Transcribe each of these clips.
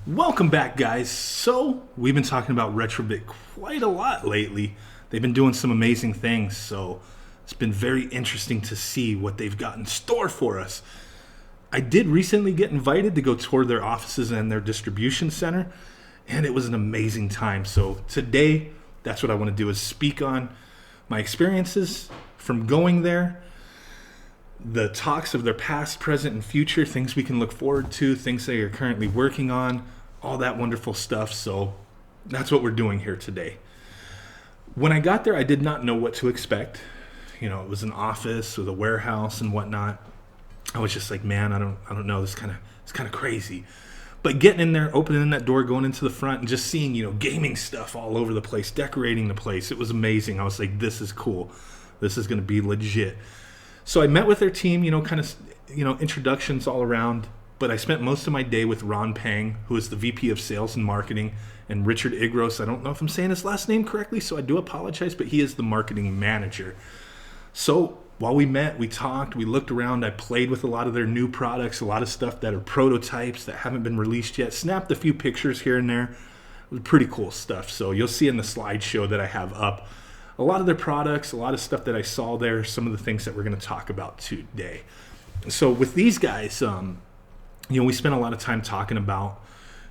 Welcome back, guys. So, we've been talking about Retrobit quite a lot lately. They've been doing some amazing things, so it's been very interesting to see what they've got in store for us. I did recently get invited to go tour their offices and their distribution center, and it was an amazing time. So, today, that's what I want to do is speak on my experiences from going there, the talks of their past, present, and future, things we can look forward to, things they are currently working on, all that wonderful stuff. So that's what we're doing here today. When I got there, I did not know what to expect. You know, it was an office with a warehouse and whatnot. I was just like, man, I don't know. It's kind of crazy. But getting in there, opening that door, going into the front, and just seeing, gaming stuff all over the place, decorating the place, it was amazing. I was like, this is cool. This is going to be legit. So I met with their team, introductions all around, but I spent most of my day with Ron Pang, who is the VP of Sales and Marketing, and Richard Igros. I don't know if I'm saying his last name correctly, so I do apologize, but he is the marketing manager. So while we met, we talked, we looked around, I played with a lot of their new products, a lot of stuff that are prototypes that haven't been released yet, snapped a few pictures here and there. It was pretty cool stuff. So you'll see in the slideshow that I have up a lot of their products, a lot of stuff that I saw there, some of the things that we're going to talk about today. So with these guys, we spent a lot of time talking about,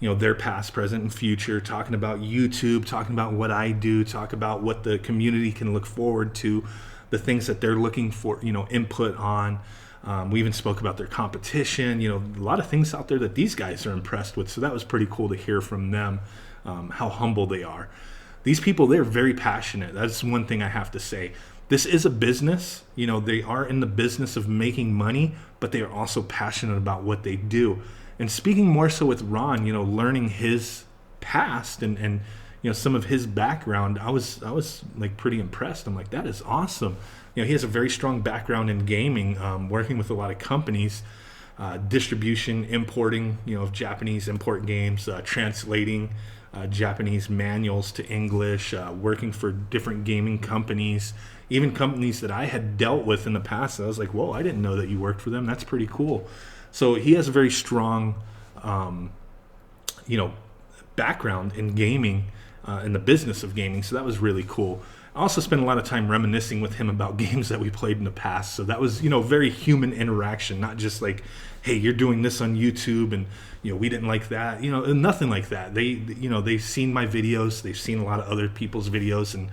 their past, present, and future, talking about YouTube, talking about what I do, talk about what the community can look forward to, the things that they're looking for, input on. We even spoke about their competition, a lot of things out there that these guys are impressed with. So that was pretty cool to hear from them, how humble they are. These people, they're very passionate. That's one thing I have to say. This is a business. They are in the business of making money, but they are also passionate about what they do. And speaking more so with Ron, learning his past and some of his background, I was like pretty impressed. I'm like, that is awesome. He has a very strong background in gaming, working with a lot of companies, distribution, importing, of Japanese import games, translating Japanese manuals to English, working for different gaming companies, even companies that I had dealt with in the past. I was like, whoa, I didn't know that you worked for them. That's pretty cool. So he has a very strong, background in gaming, in the business of gaming. So that was really cool. I also spent a lot of time reminiscing with him about games that we played in the past. So that was, very human interaction, not just like, hey, you're doing this on YouTube and, we didn't like that, nothing like that. They've seen my videos, they've seen a lot of other people's videos, and,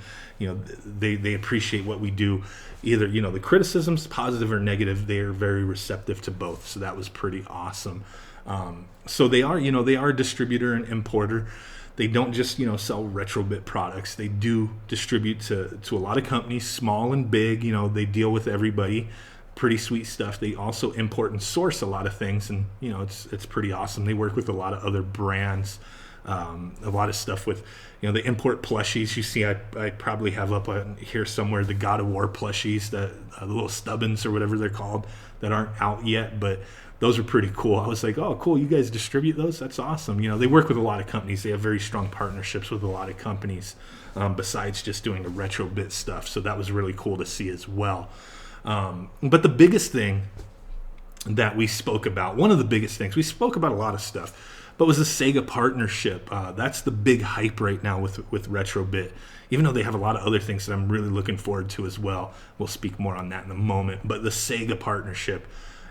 they appreciate what we do. Either, the criticisms, positive or negative, they're very receptive to both. So that was pretty awesome. So they are a distributor and importer. They don't just, sell Retrobit products. They do distribute to a lot of companies, small and big. They deal with everybody. Pretty sweet stuff. They also import and source a lot of things, and it's pretty awesome. They work with a lot of other brands, a lot of stuff with, they import plushies. You see, I probably have up here somewhere the God of War plushies, the little stubbins or whatever they're called, that aren't out yet, but those are pretty cool. I was like, oh, cool, you guys distribute those? That's awesome. They work with a lot of companies. They have very strong partnerships with a lot of companies, besides just doing the Retrobit stuff. So that was really cool to see as well. But the biggest thing that we spoke about, one of the biggest things, we spoke about a lot of stuff, but was the Sega partnership. That's the big hype right now with Retrobit, even though they have a lot of other things that I'm really looking forward to as well. We'll speak more on that in a moment. But the Sega partnership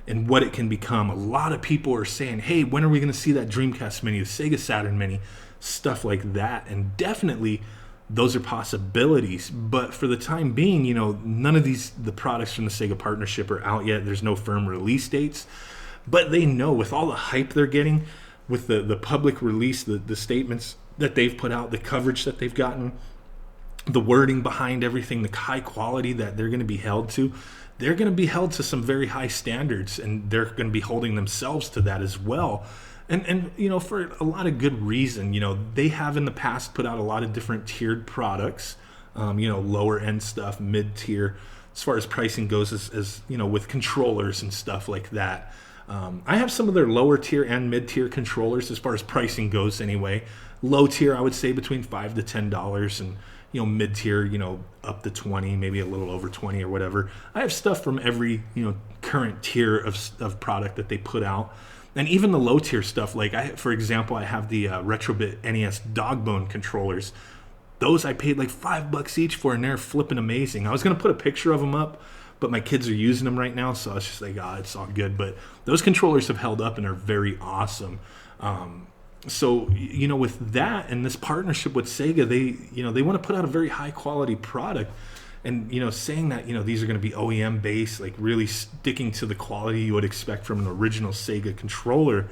and what it can become. A lot of people are saying, hey, when are we going to see that Dreamcast Mini, the Sega Saturn Mini, stuff like that. And definitely those are possibilities. But for the time being, none of the products from the Sega partnership are out yet. There's no firm release dates. But they know, with all the hype they're getting, with the public release, the statements that they've put out, the coverage that they've gotten, the wording behind everything, the high quality that they're going to be held to, they're going to be held to some very high standards, and they're going to be holding themselves to that as well. And for a lot of good reason. They have in the past put out a lot of different tiered products, lower end stuff, mid tier, as far as pricing goes, as with controllers and stuff like that. I have some of their lower tier and mid tier controllers as far as pricing goes anyway. Low tier, I would say between $5 to $10, and mid tier, up to 20, maybe a little over 20 or whatever. I have stuff from every current tier of product that they put out. And even the low tier stuff, like for example, I have the Retrobit NES Dogbone controllers. Those I paid like $5 each for, and they're flipping amazing. I was gonna put a picture of them up, but my kids are using them right now, so I was just like, it's all good. But those controllers have held up and are very awesome. So with that and this partnership with Sega, they want to put out a very high quality product, and saying that these are going to be OEM based, like really sticking to the quality you would expect from an original Sega controller,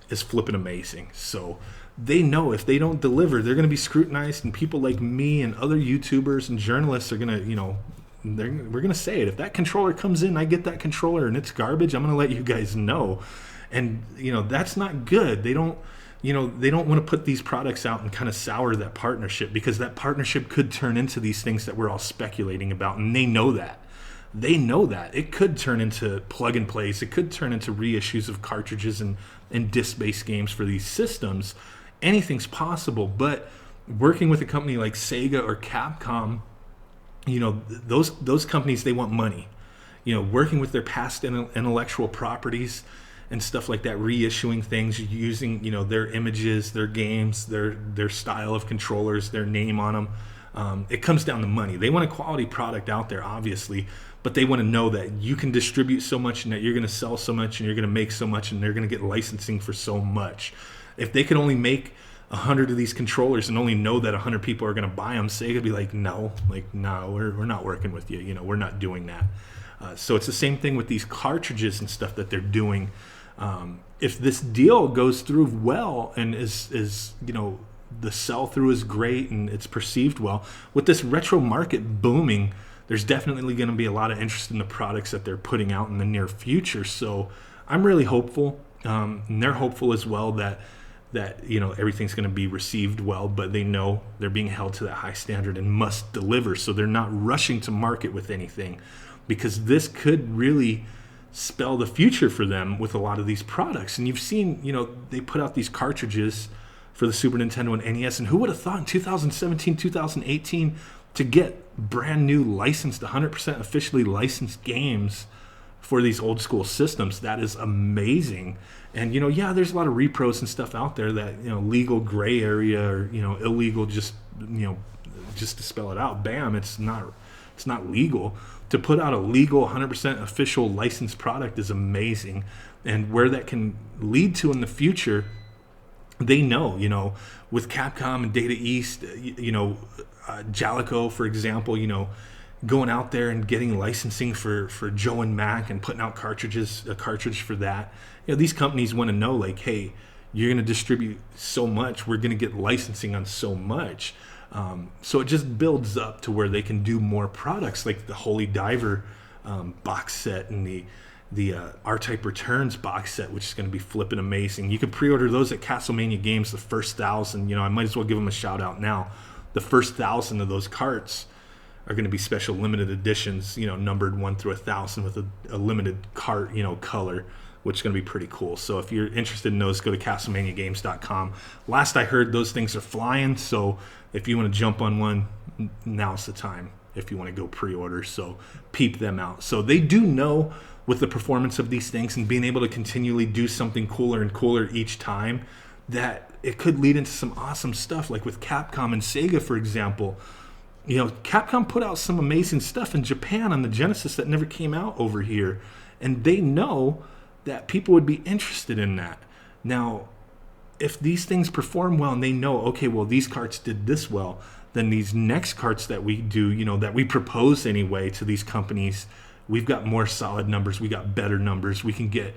is flipping amazing. So they know if they don't deliver, they're going to be scrutinized, and people like me and other YouTubers and journalists are going to we're going to say it. If that controller comes in, I get that controller and it's garbage, I'm going to let you guys know. And that's not good. They don't want to put these products out and kind of sour that partnership, because that partnership could turn into these things that we're all speculating about, and they know that. It could turn into plug and plays. It could turn into reissues of cartridges and disc-based games for these systems. Anything's possible. But working with a company like Sega or Capcom, those companies, they want money. Working with their past intellectual properties and stuff like that, reissuing things, using their images, their games, their style of controllers, their name on them. It comes down to money. They want a quality product out there, obviously, but they want to know that you can distribute so much, and that you're going to sell so much, and you're going to make so much, and they're going to get licensing for so much. If they could only make 100 of these controllers and only know that 100 people are going to buy them, Sega would be like, no, we're not working with you. We're not doing that. So it's the same thing with these cartridges and stuff that they're doing. If this deal goes through well and is the sell-through is great and it's perceived well, with this retro market booming, there's definitely going to be a lot of interest in the products that they're putting out in the near future. So I'm really hopeful, and they're hopeful as well that everything's going to be received well, but they know they're being held to that high standard and must deliver. So they're not rushing to market with anything, because this could really spell the future for them with a lot of these products. And you've seen, they put out these cartridges for the Super Nintendo and NES, and who would have thought in 2017, 2018 to get brand new licensed, 100% officially licensed games for these old school systems? That is amazing. And there's a lot of repros and stuff out there that legal gray area, or illegal, just to spell it out, bam, it's not legal. To put out a legal 100% official licensed product is amazing. And where that can lead to in the future, they know, with Capcom and Data East, Jalico, for example, going out there and getting licensing for Joe and Mac and putting out a cartridge for that. These companies want to know, like, hey, you're going to distribute so much, we're going to get licensing on so much. So it just builds up to where they can do more products, like the Holy Diver box set and the R-Type Returns box set, which is going to be flipping amazing. You can pre-order those at Castlemania Games, the first 1,000. I might as well give them a shout out now. The first 1,000 of those carts are going to be special limited editions, numbered 1 through 1,000 with a limited cart, color, which is going to be pretty cool. So if you're interested in those, go to castlemaniagames.com. Last I heard, those things are flying, so if you want to jump on one, now's the time if you want to go pre-order. So peep them out. So they do know, with the performance of these things and being able to continually do something cooler and cooler each time, that it could lead into some awesome stuff, like with Capcom and Sega, for example. Capcom put out some amazing stuff in Japan on the Genesis that never came out over here, and they know that people would be interested in that. Now, if these things perform well and they know, okay, well, these carts did this well, then these next carts that we do, that we propose anyway to these companies, we've got more solid numbers, we got better numbers, we can get,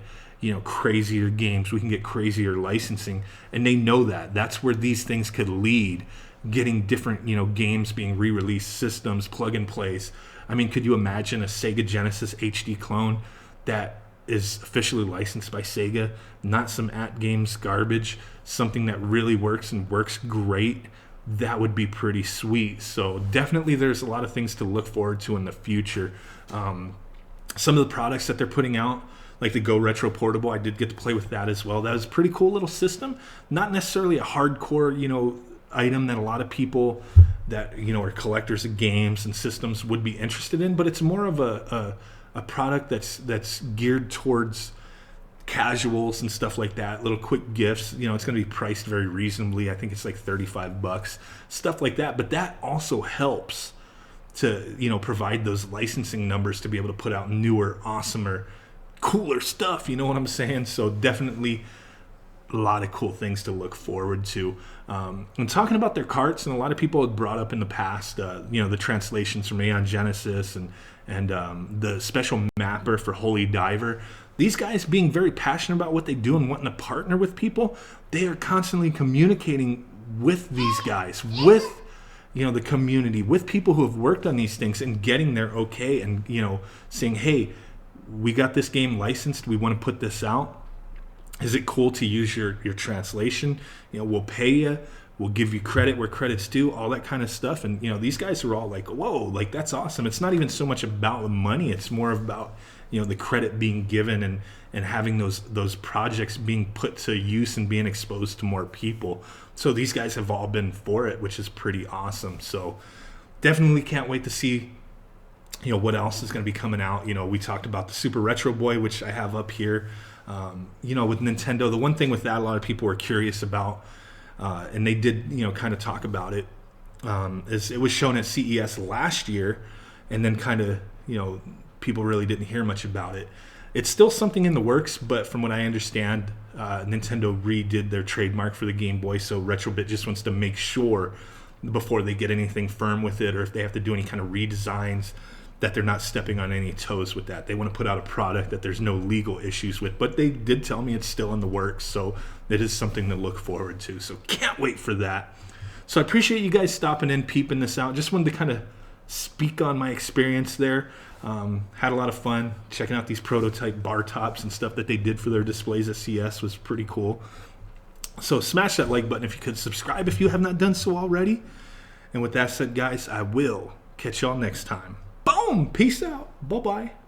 crazier games, we can get crazier licensing, and they know that. That's where these things could lead, getting different, games being re-released, systems, plug and plays. I mean, could you imagine a Sega Genesis HD clone that is officially licensed by Sega, not some at-games garbage, something that really works and works great? That would be pretty sweet. So definitely there's a lot of things to look forward to in the future. Some of the products that they're putting out, like the Go Retro Portable, I did get to play with that as well. That was a pretty cool little system. Not necessarily a hardcore, item that a lot of people that, are collectors of games and systems would be interested in, but it's more of a product that's geared towards casuals and stuff like that, little quick gifts. You know, it's going to be priced very reasonably. I think it's like $35, stuff like that. But that also helps to, you know, provide those licensing numbers to be able to put out newer, awesomer, cooler stuff. You know what I'm saying? So definitely a lot of cool things to look forward to. And talking about their carts, and a lot of people had brought up in the past, you know, the translations from Aeon Genesis and the special mapper for Holy Diver. These guys being very passionate about what they do and wanting to partner with people, they are constantly communicating with these guys, with, you know, the community, with people who have worked on these things and getting their okay and, you know, saying, hey, we got this game licensed, we want to put this out. Is it cool to use your translation? You know, we'll pay you. We'll give you credit where credit's due, all that kind of stuff. And, you know, these guys are all like, whoa, like, that's awesome. It's not even so much about the money. It's more about, you know, the credit being given and having those projects being put to use and being exposed to more people. So these guys have all been for it, which is pretty awesome. So definitely can't wait to see, you know, what else is going to be coming out. You know, we talked about the Super Retro Boy, which I have up here. You know, with Nintendo, the one thing with that a lot of people were curious about, and they did, you know, kind of talk about it, is it was shown at CES last year, and then kind of, you know, people really didn't hear much about it. It's still something in the works, but from what I understand, Nintendo redid their trademark for the Game Boy, so Retrobit just wants to make sure before they get anything firm with it, or if they have to do any kind of redesigns, that they're not stepping on any toes with that. They want to put out a product that there's no legal issues with, but they did tell me it's still in the works, so it is something to look forward to. So can't wait for that. So I appreciate you guys stopping in, peeping this out. Just wanted to kind of speak on my experience there. Had a lot of fun checking out these prototype bar tops and stuff that they did for their displays at CES. Was pretty cool. So smash that like button if you could. Subscribe if you have not done so already. And with that said, guys, I will catch y'all next time. Boom! Peace out. Bye-bye.